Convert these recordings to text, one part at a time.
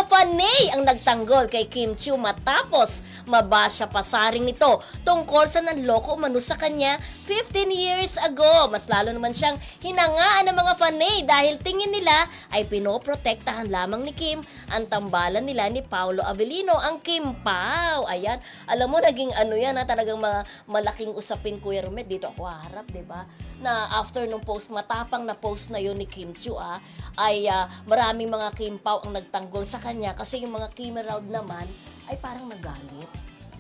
mga fanay ang nagtanggol kay Kim Chiu matapos mabasya pasaring nito tungkol sa nanloko umano sa kanya 15 years ago. Mas lalo naman siyang hinangaan ng mga fanay dahil tingin nila ay pinoprotektahan lamang ni Kim ang tambalan nila ni Paolo Avellino, ang Kim Pao. Ayan, alam mo naging ano yan ha, talagang malaking usapin, Kuya Romet, dito ako harap, 'di ba? Na after nung post, matapang na post na yun ni Kim Chiu ay maraming mga Kim Pao ang nagtanggol sa kanya kasi yung mga Kim Emerald naman ay parang nagalit.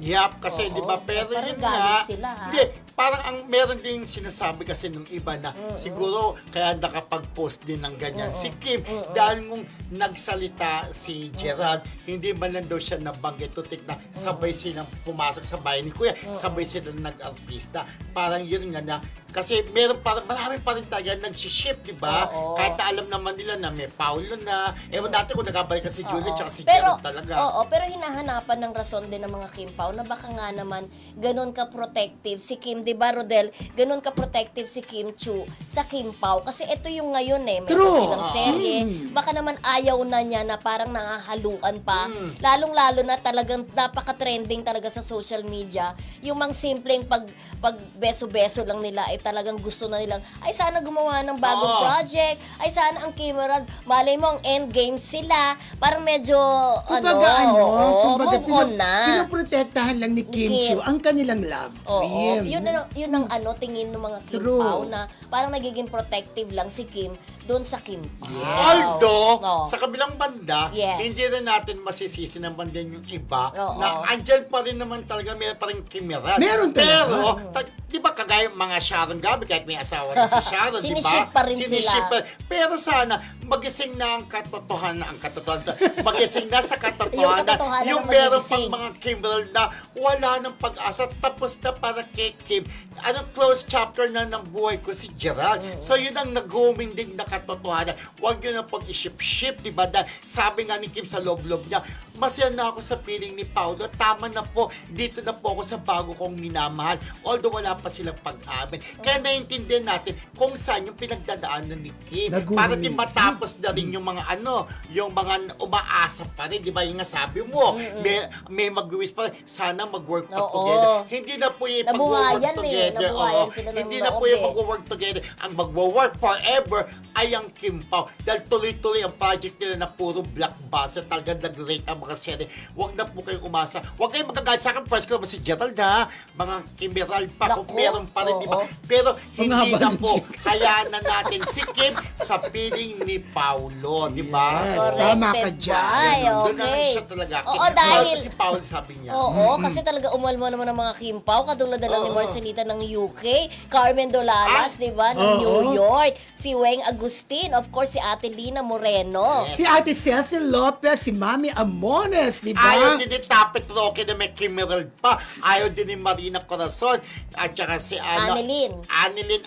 Yap, kasi Oo, di ba, pero parang yun galit nga, sila, ha? hindi, parang ang meron din sinasabi kasi nung iba na siguro kaya nakapag-post din ng ganyan si Kim dahil nung nagsalita si Gerald, hindi man lang daw siya nabanggit, tutik na sabay silang pumasok sa bahay ni Kuya, sabay silang nag-artista. Parang yun nga na, kasi meron parang marami pa rin talaga nag-ship, di ba? Oo. Kahit na alam naman nila na may Paulo na, ewan natin kung nagkabalik si Julie tsaka si Pero, Gerald talaga. oo, pero hinahanapan ng rason din ng mga Kim Pao na baka nga naman ganun ka-protective si Kim, di ba, Rodel? Ganun ka-protective si Kim Chiu sa Kim Pao. Kasi ito yung ngayon may True. silang serye. Baka naman ayaw na niya na parang nangahaluan pa. Lalong-lalo na talagang napaka-trending talaga sa social media. Yung mga simpleng pag beso-beso lang nila ay talagang gusto na nilang, ay sana gumawa ng bagong project, ay sana ang Kim Emerald, malay mo ang endgame sila, parang medyo, Kumbaga move on na. pinoprotektahan lang ni Kim Chiu ang kanilang love Oo, team. yun ang tingin ng mga Kim True. Pao na parang nagiging protective lang si Kim doon sa Kim Pao. Although, Oo. sa kabilang banda, Yes. hindi rin natin masisisi naman din yung iba Oo. na andyan pa rin naman talaga, meron pa rin kimeral. Meron talaga. Pero, di ba kagaya yung mga Sharon Gabi, kahit may asawa na si Sharon, di ba? Siniship pa rin Siniship sila. pa. Pero sana, magising na ang katotohanan, magising na sa katotohanan, Yung katotohanan yung na meron pang magigising. mga kimeral na wala ng pag-asa, tapos na para kay Kim. Anong close chapter na ng buhay ko si Gerald. So yun ang nag-grooming din na katotohanan. Huwag yun ang pag-iship-ship, di ba? Dahil sabi nga ni Kim sa loob-loob niya, masaya na ako sa piling ni Paolo. Tama na po, dito na po ako sa bago kong minamahal. Although wala pa silang pag-amin. Kaya naiintindihan natin kung saan yung pinagdadaanan ni Kim. Para di matapos na rin yung mga yung mga umaasa pa rin. Di ba yung nga sabi mo, may mag-wish pa rin, sana mag-work pa Oo. together. Hindi na po yung Nabuhayan mag-work together. Nabuhayan Oo. sila ng Hindi na po loob yung mag-work together. Ang mag-work forever ay ang Kim Pao. Dahil tuloy-tuloy ang project nila na puro blockbuster. Talagang nag-rate ang mga serye. Huwag na po kayong umasa. Huwag kayong magkagalit sa akin. First ko naman si Gerald ha. Mga Kimeral pa. Kung Naku, meron pa rin, di ba? oo. Pero hindi haba na ng po. chick. Hayaan na natin si Kim sa piling ni Paulo. Di ba? Yes. Corrected Tama ka dyan. by, Doon na lang okay. siya talaga. Oo, dahil... Si Paulo sabi niya. Oo, kasi talaga umalmo naman ng mga Kim Pao, katulad na lang ni Oo. Marcelita ng UK, Carmen Dolalas, di ba, ng New York, si Weng Agustin, of course, si Ate Lina Moreno. Yes. Si Ate Cecil Lopez, si Mami Amones, di ba? Ayaw din ni Tapet Roque na may Kimeral pa. Ayaw din ni Marina Corazon. At saka si Annelyn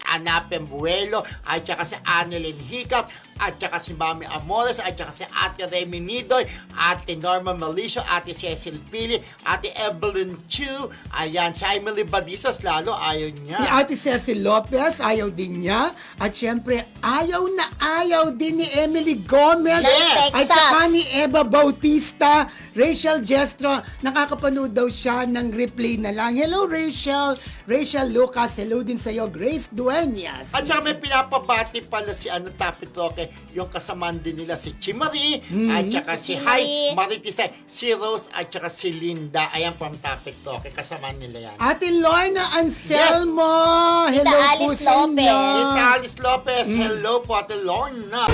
Anapembuelo. At saka si Annelyn Hiccup. At saka si Mami Amores. At saka si Ate Remy Nidoy. Ate Norma Malicio. Ate Cecil Pili. Ate Evelyn Chu. Ayan. Si Emily Badizos lalo ayaw niya. Si Ate Cecil Lopez, ayaw din niya. At syempre, ayaw din ni Emily Gomez. Yes. At saka ni Eva Bautista. Rachel Jestro, nakakapanood daw siya ng replay na lang. Hello Rachel. Rachel Lucas, hello din sa'yo. Grace Dueñas. At saka may pinapabati pala si Tapit Roque, yung kasamaan din nila si Chimari, at saka si Chimari. Maritisay, si Rose, at saka si Linda. Ayan from Tapit Roque, kasamaan nila yan. Ate Lorna Anselmo. Hello Tita po Alice sa inyo. Lopez. It's Alice Lopez. Hello po, Ate Lorna.